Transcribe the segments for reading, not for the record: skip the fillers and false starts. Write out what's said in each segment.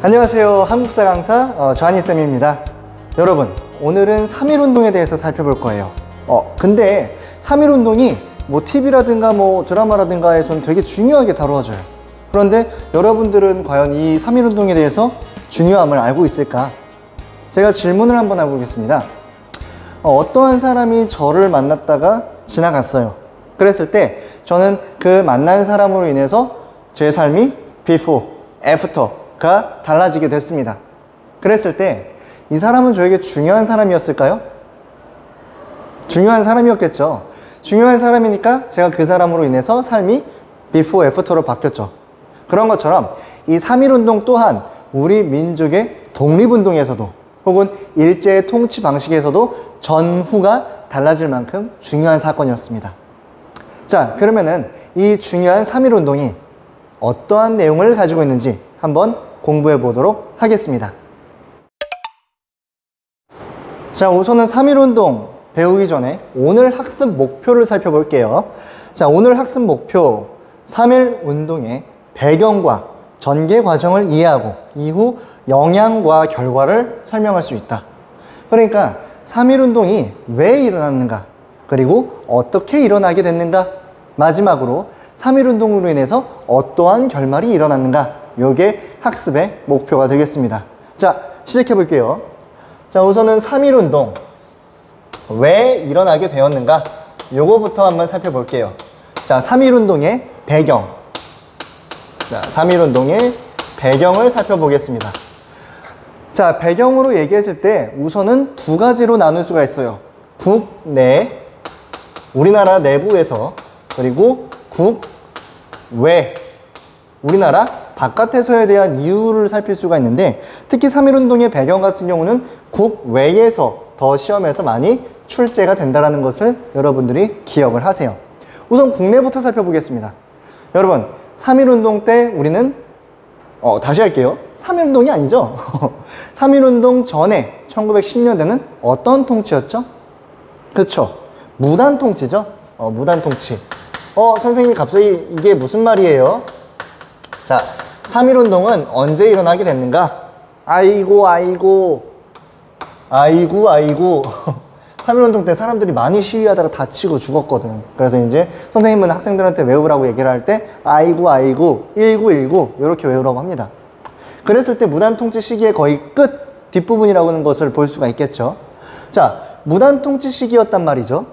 안녕하세요. 한국사 강사 조한희쌤입니다. 여러분, 오늘은 3.1운동에 대해서 살펴볼 거예요. 근데 3.1운동이 뭐 TV라든가 뭐 드라마라든가에서는 되게 중요하게 다루어져요. 그런데 여러분들은 과연 이 3.1운동에 대해서 중요함을 알고 있을까? 제가 질문을 한번 해보겠습니다. 어떠한 사람이 저를 만났다가 지나갔어요. 그랬을 때 저는 그 만난 사람으로 인해서 제 삶이 before, after가 달라지게 됐습니다. 그랬을 때 이 사람은 저에게 중요한 사람이었을까요? 중요한 사람이었겠죠. 중요한 사람이니까 제가 그 사람으로 인해서 삶이 before, after로 바뀌었죠. 그런 것처럼 이 3.1운동 또한 우리 민족의 독립운동에서도 혹은 일제의 통치 방식에서도 전후가 달라질 만큼 중요한 사건이었습니다. 자, 그러면은 이 중요한 3.1운동이 어떠한 내용을 가지고 있는지 한번 공부해 보도록 하겠습니다. 자, 우선은 3.1운동 배우기 전에 오늘 학습 목표를 살펴볼게요. 자, 오늘 학습 목표 3.1운동의 배경과 전개 과정을 이해하고 이후 영향과 결과를 설명할 수 있다. 그러니까 3.1운동이 왜 일어났는가, 그리고 어떻게 일어나게 됐는가, 마지막으로 3.1운동으로 인해서 어떠한 결말이 일어났는가, 이게 학습의 목표가 되겠습니다. 자, 시작해 볼게요. 자, 우선은 3.1운동 왜 일어나게 되었는가, 요거부터 한번 살펴볼게요. 자, 3.1운동의 배경. 자, 3.1운동의 배경을 살펴보겠습니다. 자, 배경으로 얘기했을 때 우선은 두 가지로 나눌 수가 있어요. 국내, 우리나라 내부에서, 그리고 국외, 우리나라 바깥에서에 대한 이유를 살필 수가 있는데, 특히 3.1운동의 배경 같은 경우는 국외에서 더 시험에서 많이 출제가 된다는 것을 여러분들이 기억을 하세요. 우선 국내부터 살펴보겠습니다. 여러분, 3.1운동 때 우리는 다시 할게요. 3.1운동이 아니죠. 3.1운동 전에 1910년대는 어떤 통치였죠? 그렇죠. 무단 통치죠. 무단 통치. 선생님 갑자기 이게 무슨 말이에요? 자, 3.1운동은 언제 일어나게 됐는가? 아이고 3.1운동 때 사람들이 많이 시위하다가 다치고 죽었거든. 그래서 이제 선생님은 학생들한테 외우라고 얘기를 할 때 아이고 1919 이렇게 외우라고 합니다. 그랬을 때 무단 통치 시기의 거의 끝 뒷부분이라고 하는 것을 볼 수가 있겠죠. 자, 무단 통치 시기였단 말이죠.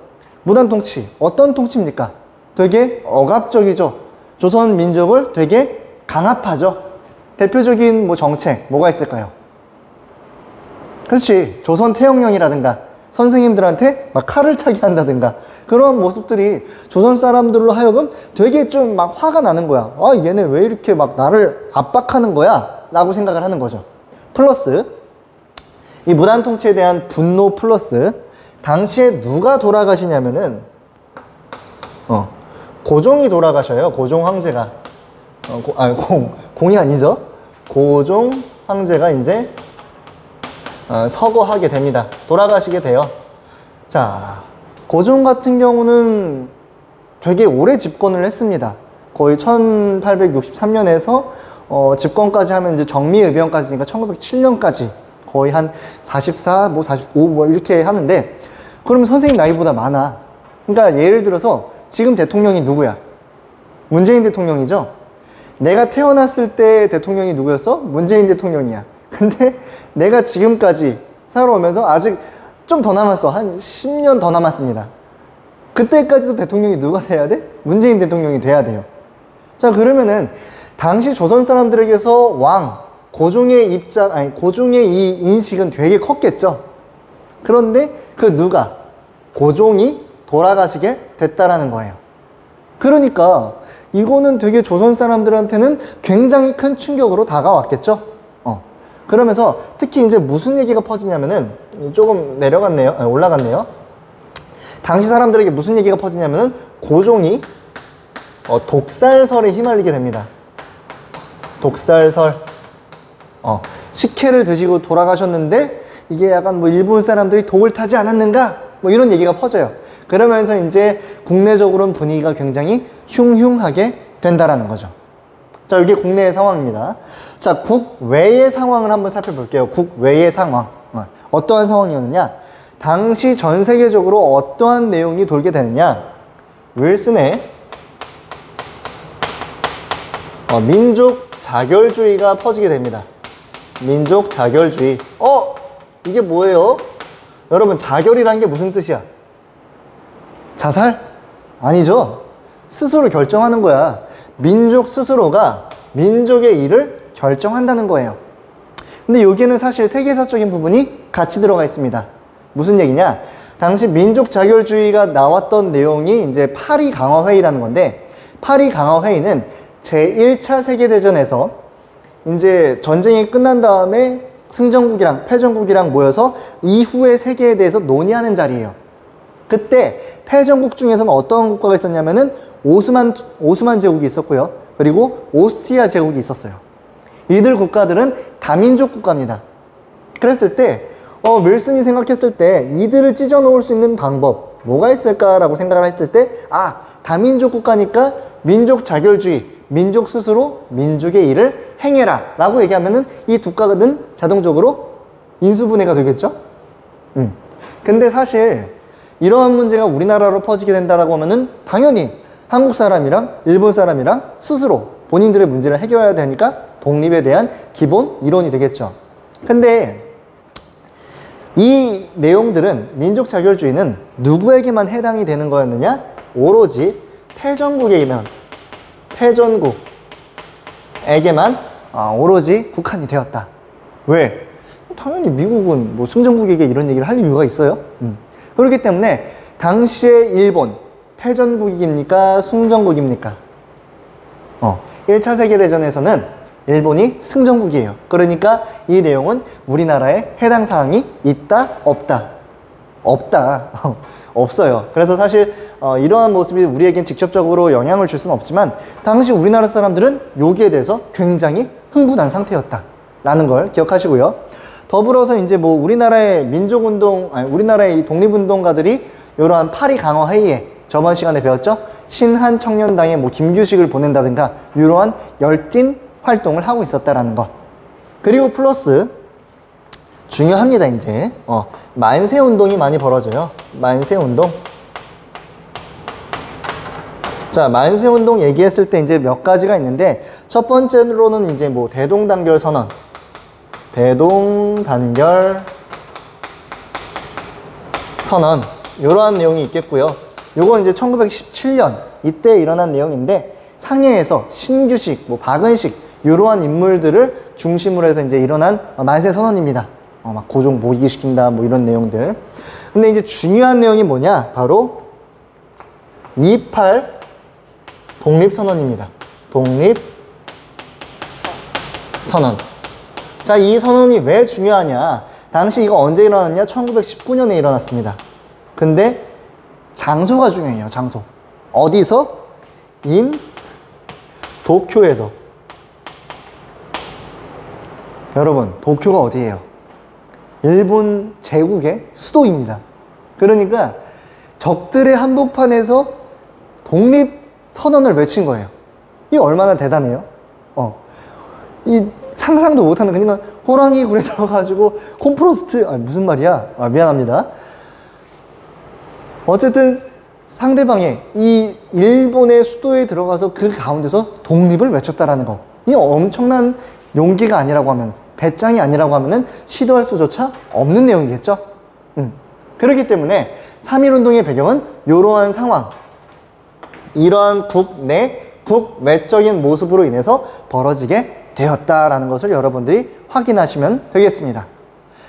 무단 통치, 어떤 통치입니까? 되게 억압적이죠. 조선 민족을 되게 강압하죠. 대표적인 뭐 정책 뭐가 있을까요? 그렇지, 조선 태형령이라든가 선생님들한테 막 칼을 차게 한다든가 그런 모습들이 조선 사람들로 하여금 되게 좀 막 화가 나는 거야. 아, 얘네 왜 이렇게 막 나를 압박하는 거야? 라고 생각을 하는 거죠. 플러스 이 무단 통치에 대한 분노 플러스 당시에 누가 돌아가시냐면은 고종이 돌아가셔요. 고종 황제가. 공이 아니죠. 고종 황제가 이제 서거하게 됩니다. 돌아가시게 돼요. 자, 고종 같은 경우는 되게 오래 집권을 했습니다. 거의 1863년에서 집권까지 하면 이제 정미의병까지니까 1907년까지 거의 한 44, 뭐 45, 뭐 이렇게 하는데, 그러면 선생님 나이보다 많아. 그러니까 예를 들어서 지금 대통령이 누구야? 문재인 대통령이죠? 내가 태어났을 때 대통령이 누구였어? 문재인 대통령이야. 근데 내가 지금까지 살아오면서 아직 좀 더 남았어. 한 10년 더 남았습니다. 그때까지도 대통령이 누가 돼야 돼? 문재인 대통령이 돼야 돼요. 자, 그러면은 당시 조선 사람들에게서 고종의 고종의 이 인식은 되게 컸겠죠. 그런데 그 누가 고종이 돌아가시게 됐다라는 거예요. 그러니까 이거는 되게 조선 사람들한테는 굉장히 큰 충격으로 다가왔겠죠. 그러면서 특히 이제 무슨 얘기가 퍼지냐면은, 조금 내려갔네요. 올라갔네요. 당시 사람들에게 무슨 얘기가 퍼지냐면은 고종이 독살설에 휘말리게 됩니다. 독살설. 식혜를 드시고 돌아가셨는데 이게 약간 뭐 일본 사람들이 독을 타지 않았는가? 뭐 이런 얘기가 퍼져요. 그러면서 이제 국내적으로는 분위기가 굉장히 흉흉하게 된다라는 거죠. 자, 이게 국내의 상황입니다. 자, 국외의 상황을 한번 살펴볼게요. 국외의 상황. 어떠한 상황이었느냐? 당시 전 세계적으로 어떠한 내용이 돌게 되느냐? 윌슨의 민족 자결주의가 퍼지게 됩니다. 민족 자결주의. 이게 뭐예요? 여러분, 자결이란 게 무슨 뜻이야? 자살? 아니죠. 스스로 결정하는 거야. 민족 스스로가 민족의 일을 결정한다는 거예요. 근데 여기에는 사실 세계사적인 부분이 같이 들어가 있습니다. 무슨 얘기냐? 당시 민족 자결주의가 나왔던 내용이 이제 파리 강화회의라는 건데, 파리 강화회의는 제1차 세계대전에서 이제 전쟁이 끝난 다음에 승전국이랑 패전국이랑 모여서 이후의 세계에 대해서 논의하는 자리예요. 그때 패전국 중에서는 어떤 국가가 있었냐면은 오스만 제국이 있었고요. 그리고 오스트리아 제국이 있었어요. 이들 국가들은 다민족 국가입니다. 그랬을 때 윌슨이 생각했을 때 이들을 찢어 놓을 수 있는 방법 뭐가 있을까라고 생각을 했을 때 다민족 국가니까 민족 자결주의, 민족 스스로 민족의 일을 행해라 라고 얘기하면은 이 두 국가는 자동적으로 인수분해가 되겠죠? 근데 사실 이러한 문제가 우리나라로 퍼지게 된다라고 하면은 당연히 한국 사람이랑 일본 사람이랑 스스로 본인들의 문제를 해결해야 되니까 독립에 대한 기본 이론이 되겠죠. 근데 이 내용들은 민족 자결주의는 누구에게만 해당이 되는 거였느냐? 오로지 패전국에게만, 패전국에게만 오로지 국한이 되었다. 왜? 당연히 미국은 뭐 승전국에게 이런 얘기를 할 이유가 있어요. 그렇기 때문에 당시의 일본 패전국입니까? 승전국입니까? 1차 세계대전에서는 일본이 승전국이에요. 그러니까 이 내용은 우리나라에 해당 사항이 있다? 없다? 없다. 없어요. 그래서 사실 이러한 모습이 우리에겐 직접적으로 영향을 줄 수는 없지만 당시 우리나라 사람들은 여기에 대해서 굉장히 흥분한 상태였다 라는 걸 기억하시고요. 더불어서 이제 뭐 우리나라의 우리나라의 이 독립운동가들이 이러한 파리 강화 회의에 저번 시간에 배웠죠? 신한 청년당에 뭐 김규식을 보낸다든가 이러한 열띤 활동을 하고 있었다라는 것. 그리고 플러스 중요합니다. 이제 만세운동이 많이 벌어져요. 만세운동. 자, 만세운동 얘기했을 때 이제 몇 가지가 있는데 첫 번째로는 이제 뭐 대동단결 선언, 대동단결 선언 이러한 내용이 있겠고요. 요건 이제 1917년 이때 일어난 내용인데 상해에서 신규식, 뭐 박은식 이러한 인물들을 중심으로 해서 이제 일어난 만세 선언입니다. 막 고종 모기시킨다 뭐 이런 내용들. 근데 이제 중요한 내용이 뭐냐? 바로 28 독립선언입니다. 독립선언. 자, 이 선언이 왜 중요하냐? 당시 이거 언제 일어났냐? 1919년에 일어났습니다. 근데 장소가 중요해요. 장소. 어디서? 도쿄에서. 여러분, 도쿄가 어디예요? 일본 제국의 수도입니다. 그러니까 적들의 한복판에서 독립선언을 외친 거예요. 이게 얼마나 대단해요? 이 상상도 못하는, 그러니까 호랑이 굴에 들어가지고 콤프로스트, 무슨 말이야? 미안합니다. 어쨌든 상대방의 이 일본의 수도에 들어가서 그 가운데서 독립을 외쳤다라는 거. 이 엄청난 용기가 아니라고 하면, 배짱이 아니라고 하면은 시도할 수조차 없는 내용이겠죠. 그렇기 때문에 3.1운동의 배경은 이러한 상황, 이러한 국외적인 모습으로 인해서 벌어지게 되었다라는 것을 여러분들이 확인하시면 되겠습니다.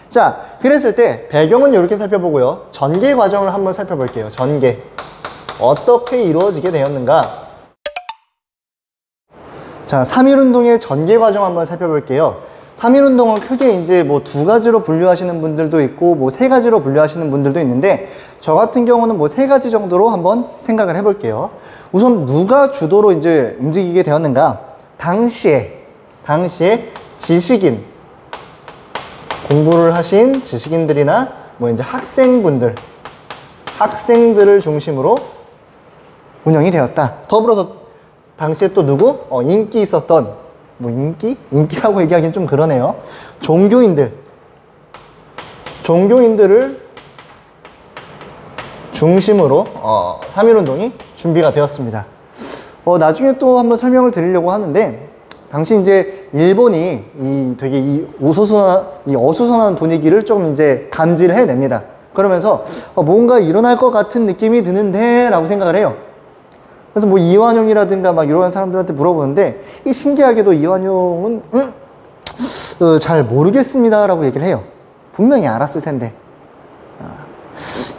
자, 그랬을 때 배경은 이렇게 살펴보고요. 전개 과정을 한번 살펴볼게요. 전개. 어떻게 이루어지게 되었는가? 자, 3.1운동의 전개 과정 한번 살펴볼게요. 3.1운동은 크게 이제 뭐 두 가지로 분류하시는 분들도 있고 뭐 세 가지로 분류하시는 분들도 있는데 저 같은 경우는 뭐 세 가지 정도로 한번 생각을 해볼게요. 우선 누가 주도로 이제 움직이게 되었는가? 당시에 지식인, 공부를 하신 지식인들이나 뭐 이제 학생들을 중심으로 운영이 되었다. 더불어서 당시에 또 누구? 인기 있었던, 뭐 인기? 인기라고 얘기하기는 좀 그러네요. 종교인들을 중심으로 3.1운동이 준비가 되었습니다. 나중에 또 한번 설명을 드리려고 하는데, 당시 이제 일본이 되게 이 어수선한 분위기를 좀 이제 감지를 해냅니다. 그러면서 뭔가 일어날 것 같은 느낌이 드는데 라고 생각을 해요. 그래서 뭐 이완용이라든가 막 이런 사람들한테 물어보는데, 이 신기하게도 이완용은 잘 모르겠습니다 라고 얘기를 해요. 분명히 알았을 텐데.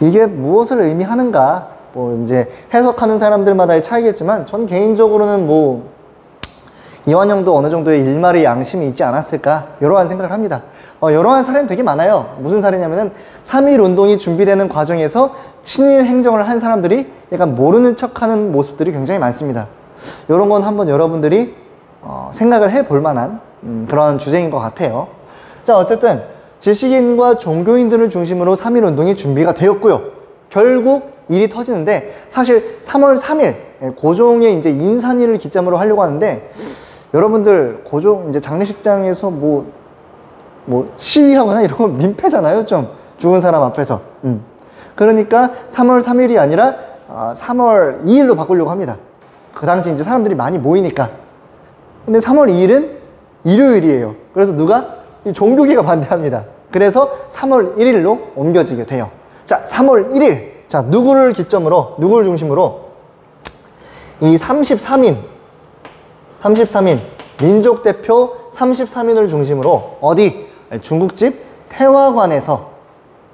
이게 무엇을 의미하는가, 뭐 이제 해석하는 사람들마다의 차이겠지만, 전 개인적으로는 뭐 이완용도 어느 정도의 일말의 양심이 있지 않았을까, 이러한 생각을 합니다. 이러한 사례는 되게 많아요. 무슨 사례냐면은 3.1 운동이 준비되는 과정에서 친일 행정을 한 사람들이 약간 모르는 척하는 모습들이 굉장히 많습니다. 이런 건 한번 여러분들이 생각을 해볼 만한 그런 주제인 것 같아요. 자, 어쨌든 지식인과 종교인들을 중심으로 3.1 운동이 준비가 되었고요. 결국 일이 터지는데, 사실 3월 3일 고종의 이제 인산일을 기점으로 하려고 하는데, 여러분들 고종 이제 장례식장에서 뭐 시위하거나 이런 거 민폐잖아요, 좀 죽은 사람 앞에서. 그러니까 3월 3일이 아니라 3월 2일로 바꾸려고 합니다. 그 당시 이제 사람들이 많이 모이니까. 근데 3월 2일은 일요일이에요. 그래서 누가? 이 종교계가 반대합니다. 그래서 3월 1일로 옮겨지게 돼요. 자, 3월 1일. 자, 누구를 중심으로? 이 33인, 민족 대표 33인을 중심으로 어디? 중국집 태화관에서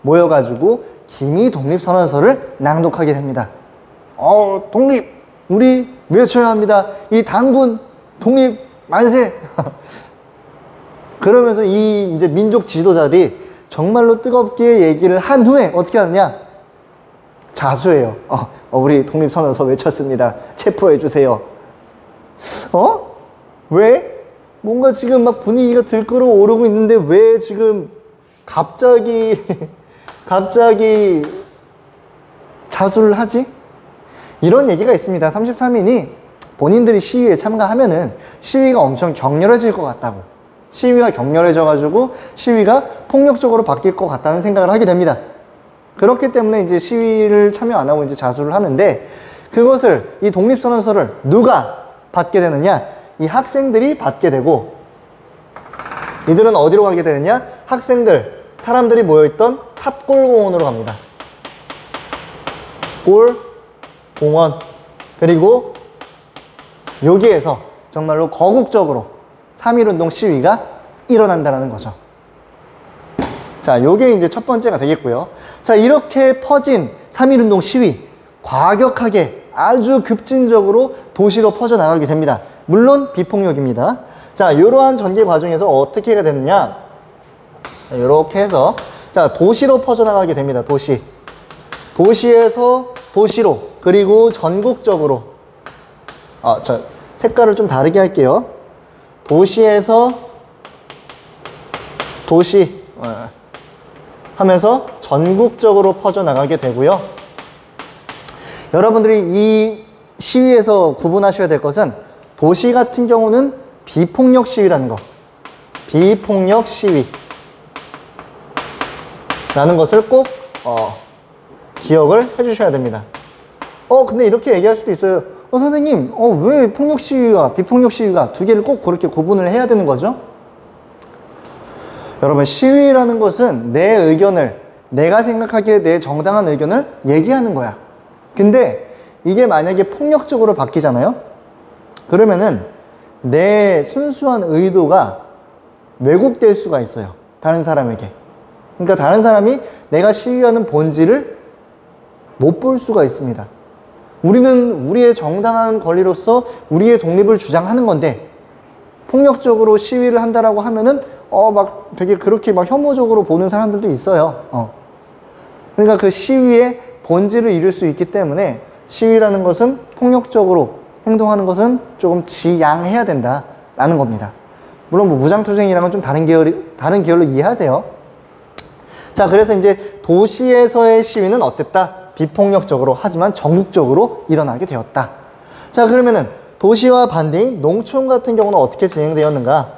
모여가지고 기미 독립선언서를 낭독하게 됩니다. 독립! 우리 외쳐야 합니다. 이 단군 독립 만세! 그러면서 이 이제 민족 지도자들이 정말로 뜨겁게 얘기를 한 후에 어떻게 하느냐? 자수해요. 우리 독립선언서 외쳤습니다. 체포해주세요. 왜? 뭔가 지금 막 분위기가 들끓어 오르고 있는데 왜 지금 갑자기 자수를 하지? 이런 얘기가 있습니다. 33인이 본인들이 시위에 참가하면은 시위가 엄청 격렬해질 것 같다고. 시위가 격렬해져가지고 시위가 폭력적으로 바뀔 것 같다는 생각을 하게 됩니다. 그렇기 때문에 이제 시위를 참여 안 하고 이제 자수를 하는데, 그것을, 이 독립선언서를 누가 받게 되느냐? 이 학생들이 받게 되고, 이들은 어디로 가게 되느냐? 사람들이 모여있던 탑골공원으로 갑니다. 골공원. 그리고 여기에서 정말로 거국적으로 3.1운동 시위가 일어난다는 거죠. 자, 요게 이제 첫 번째가 되겠고요. 자, 이렇게 퍼진 3.1운동 시위, 과격하게 아주 급진적으로 도시로 퍼져나가게 됩니다. 물론 비폭력입니다. 자, 이러한 전개 과정에서 어떻게 해야 되느냐? 이렇게 해서, 자, 도시로 퍼져나가게 됩니다. 도시에서 도시로, 그리고 전국적으로. 색깔을 좀 다르게 할게요. 도시에서 도시 하면서 전국적으로 퍼져나가게 되고요. 여러분들이 이 시위에서 구분하셔야 될 것은, 도시 같은 경우는 비폭력 시위라는 거, 비폭력 시위라는 것을 꼭 기억을 해주셔야 됩니다. 근데 이렇게 얘기할 수도 있어요. 선생님, 왜 폭력 시위와 비폭력 시위가 두 개를 꼭 그렇게 구분을 해야 되는 거죠? 여러분, 시위라는 것은 내 의견을, 내가 생각하기에 내 정당한 의견을 얘기하는 거야. 근데 이게 만약에 폭력적으로 바뀌잖아요? 그러면은 내 순수한 의도가 왜곡될 수가 있어요. 다른 사람에게. 그러니까 다른 사람이 내가 시위하는 본질을 못 볼 수가 있습니다. 우리는 우리의 정당한 권리로서 우리의 독립을 주장하는 건데, 폭력적으로 시위를 한다라고 하면은 막 되게 그렇게 막 혐오적으로 보는 사람들도 있어요. 그러니까 그 시위의 본질을 잃을 수 있기 때문에, 시위라는 것은 폭력적으로 행동하는 것은 조금 지양해야 된다라는 겁니다. 물론 뭐 무장투쟁이랑은 좀 다른 계열로 이해하세요. 자, 그래서 이제 도시에서의 시위는 어땠다? 비폭력적으로, 하지만 전국적으로 일어나게 되었다. 자, 그러면은 도시와 반대인 농촌 같은 경우는 어떻게 진행되었는가?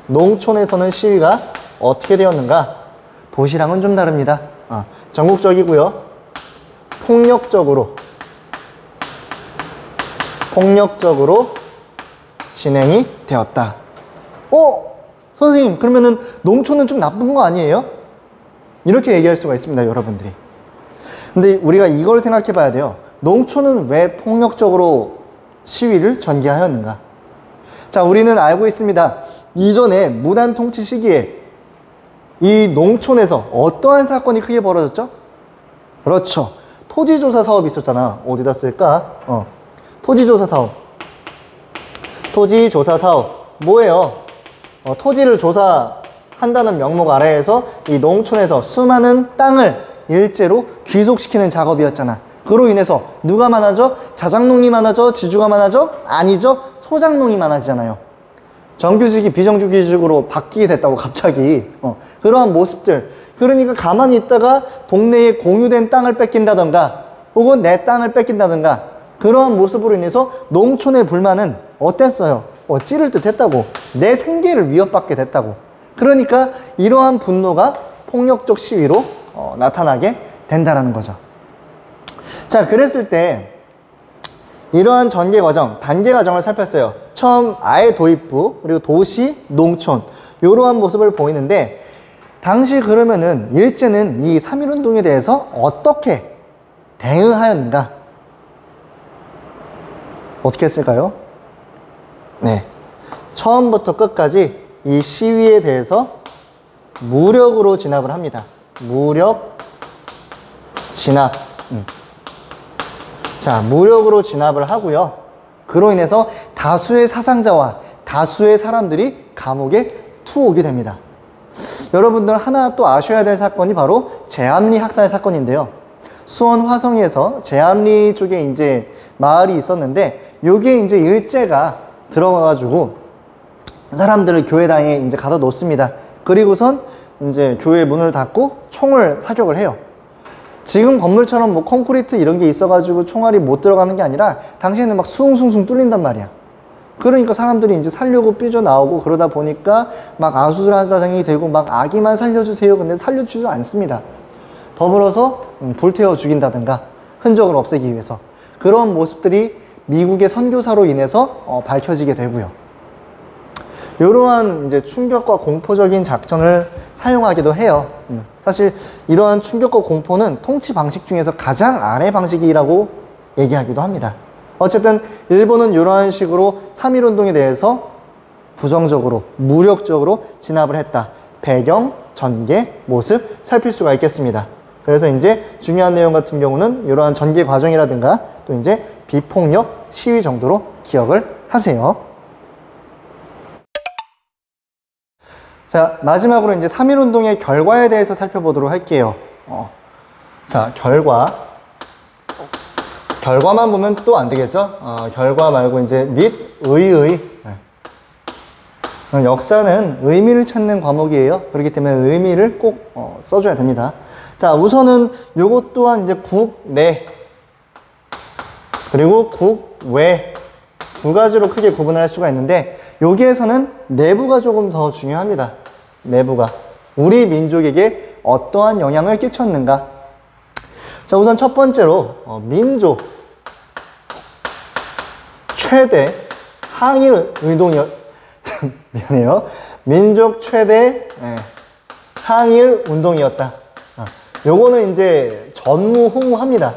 농촌에서는 시위가 어떻게 되었는가? 도시랑은 좀 다릅니다. 전국적이고요. 폭력적으로 진행이 되었다. 선생님, 그러면은 농촌은 좀 나쁜 거 아니에요? 이렇게 얘기할 수가 있습니다, 여러분들이. 근데 우리가 이걸 생각해 봐야 돼요. 농촌은 왜 폭력적으로 시위를 전개하였는가? 자, 우리는 알고 있습니다. 이전에 무단 통치 시기에 이 농촌에서 어떠한 사건이 크게 벌어졌죠? 그렇죠. 토지조사 사업이 있었잖아. 어디다 쓸까? 토지조사 사업. 뭐예요? 토지를 조사한다는 명목 아래에서 이 농촌에서 수많은 땅을 일제로 귀속시키는 작업이었잖아. 그로 인해서 누가 많아져? 자작농이 많아져? 지주가 많아져? 아니죠. 소작농이 많아지잖아요. 정규직이 비정규직으로 바뀌게 됐다고 갑자기. 그러한 모습들. 그러니까 가만히 있다가 동네에 공유된 땅을 뺏긴다던가 혹은 내 땅을 뺏긴다던가 그러한 모습으로 인해서 농촌의 불만은 어땠어요? 찌를 듯 했다고. 내 생계를 위협받게 됐다고. 그러니까 이러한 분노가 폭력적 시위로 나타나게 된다라는 거죠. 자, 그랬을 때 이러한 전개 과정, 단계 과정을 살폈어요. 처음 아예 도입부, 그리고 도시, 농촌 이러한 모습을 보이는데 당시 그러면은 일제는 이 3.1운동에 대해서 어떻게 대응하였는가? 어떻게 했을까요? 네, 처음부터 끝까지 이 시위에 대해서 무력으로 진압을 합니다. 무력 진압. 자, 무력으로 진압을 하고요. 그로 인해서 다수의 사상자와 다수의 사람들이 감옥에 투옥이 됩니다. 여러분들 하나 또 아셔야 될 사건이 바로 제암리 학살 사건인데요. 수원 화성에서 제암리 쪽에 이제 마을이 있었는데 요게 이제 일제가 들어가가지고 사람들을 교회당에 이제 가둬 놓습니다. 그리고선 이제 교회 문을 닫고 총을 사격을 해요. 지금 건물처럼 뭐 콘크리트 이런 게 있어가지고 총알이 못 들어가는 게 아니라 당시에는 막 숭숭숭 뚫린단 말이야. 그러니까 사람들이 이제 살려고 삐져나오고 그러다 보니까 막 아수라장이 되고 막 아기만 살려주세요. 근데 살려주지도 않습니다. 더불어서 불태워 죽인다든가 흔적을 없애기 위해서 그런 모습들이 미국의 선교사로 인해서 밝혀지게 되고요. 이러한 이제 충격과 공포적인 작전을 사용하기도 해요. 사실 이러한 충격과 공포는 통치 방식 중에서 가장 아래 방식이라고 얘기하기도 합니다. 어쨌든 일본은 이러한 식으로 3.1운동에 대해서 부정적으로 무력적으로 진압을 했다. 배경, 전개, 모습 살필 수가 있겠습니다. 그래서 이제 중요한 내용 같은 경우는 이러한 전개 과정이라든가 또 이제 비폭력 시위 정도로 기억을 하세요. 자, 마지막으로 이제 3.1운동의 결과에 대해서 살펴보도록 할게요. 자, 결과만 보면 또 안 되겠죠? 결과 말고 이제 및 의의. 역사는 의미를 찾는 과목이에요. 그렇기 때문에 의미를 꼭 써줘야 됩니다. 자, 우선은 요것 또한 이제 국내 그리고 국외 두 가지로 크게 구분을 할 수가 있는데 여기에서는 내부가 조금 더 중요합니다. 내부가 우리 민족에게 어떠한 영향을 끼쳤는가. 자, 우선 첫 번째로 민족 최대 항일 미안해요. 민족 최대 항일 운동이었다. 요거는 이제 전무후무합니다.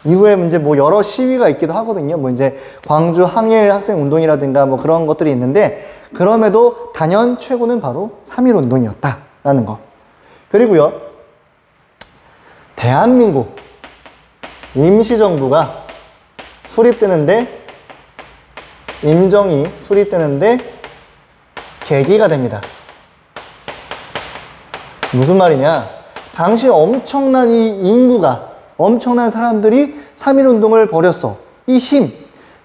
이후에 이제 뭐 여러 시위가 있기도 하거든요. 뭐 이제 광주 항일 학생 운동이라든가 뭐 그런 것들이 있는데 그럼에도 단연 최고는 바로 3.1 운동이었다라는 거. 그리고요, 대한민국 임시정부가 수립되는데 임정이 수립되는데 계기가 됩니다. 무슨 말이냐? 당시 엄청난 이 인구가 엄청난 사람들이 3.1운동을 벌였어. 이 힘.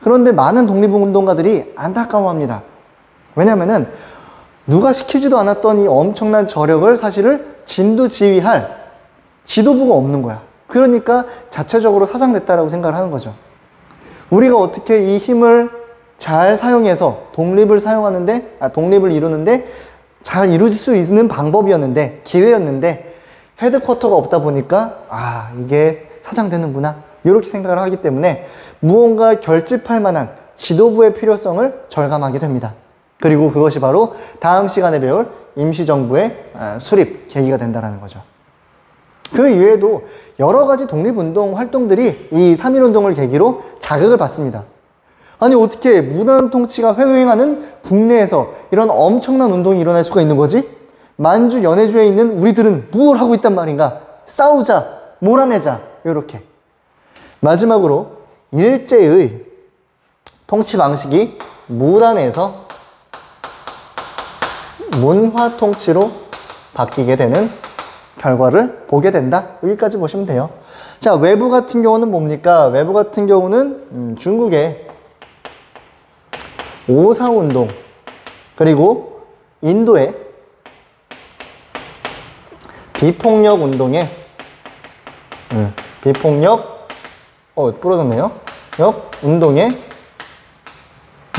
그런데 많은 독립운동가들이 안타까워합니다. 왜냐면은 누가 시키지도 않았던 이 엄청난 저력을 사실을 진두지휘할 지도부가 없는 거야. 그러니까 자체적으로 사장됐다라고 생각을 하는 거죠. 우리가 어떻게 이 힘을 잘 사용해서 독립을 이루는데 잘 이루어질 수 있는 방법이었는데, 기회였는데, 헤드쿼터가 없다 보니까 이게 사장되는구나 이렇게 생각을 하기 때문에 무언가 결집할 만한 지도부의 필요성을 절감하게 됩니다. 그리고 그것이 바로 다음 시간에 배울 임시정부의 수립 계기가 된다는 거죠. 그 이외에도 여러 가지 독립운동 활동들이 이 3.1운동을 계기로 자극을 받습니다. 아니 어떻게 무단 통치가 횡행하는 국내에서 이런 엄청난 운동이 일어날 수가 있는 거지? 만주 연해주에 있는 우리들은 무엇을 하고 있단 말인가? 싸우자, 몰아내자, 이렇게. 마지막으로 일제의 통치 방식이 무단에서 문화 통치로 바뀌게 되는 결과를 보게 된다. 여기까지 보시면 돼요. 자, 외부 같은 경우는 뭡니까? 외부 같은 경우는 중국의 5.4운동, 그리고 인도의 비폭력 운동에 부러졌네요. 운동에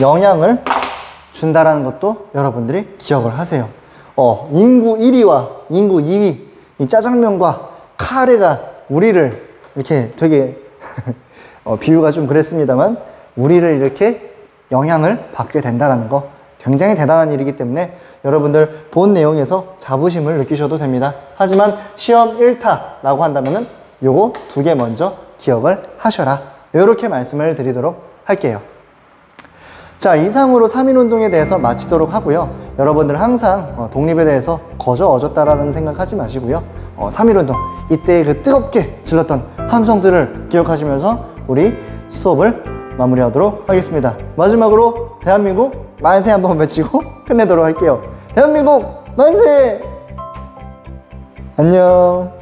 영향을 준다라는 것도 여러분들이 기억을 하세요. 인구 1위와 인구 2위, 이 짜장면과 카레가 우리를 이렇게 되게 비유가 좀 그랬습니다만 우리를 이렇게 영향을 받게 된다는 거 굉장히 대단한 일이기 때문에 여러분들 본 내용에서 자부심을 느끼셔도 됩니다. 하지만 시험 1타라고 한다면은 요거 2개 먼저 기억을 하셔라. 이렇게 말씀을 드리도록 할게요. 자, 이상으로 3.1운동에 대해서 마치도록 하고요. 여러분들 항상 독립에 대해서 거저 어졌다라는 생각하지 마시고요. 3.1운동, 이때 그 뜨겁게 질렀던 함성들을 기억하시면서 우리 수업을 마무리하도록 하겠습니다. 마지막으로 대한민국 만세 한번 외치고 끝내도록 할게요. 대한민국 만세! 안녕.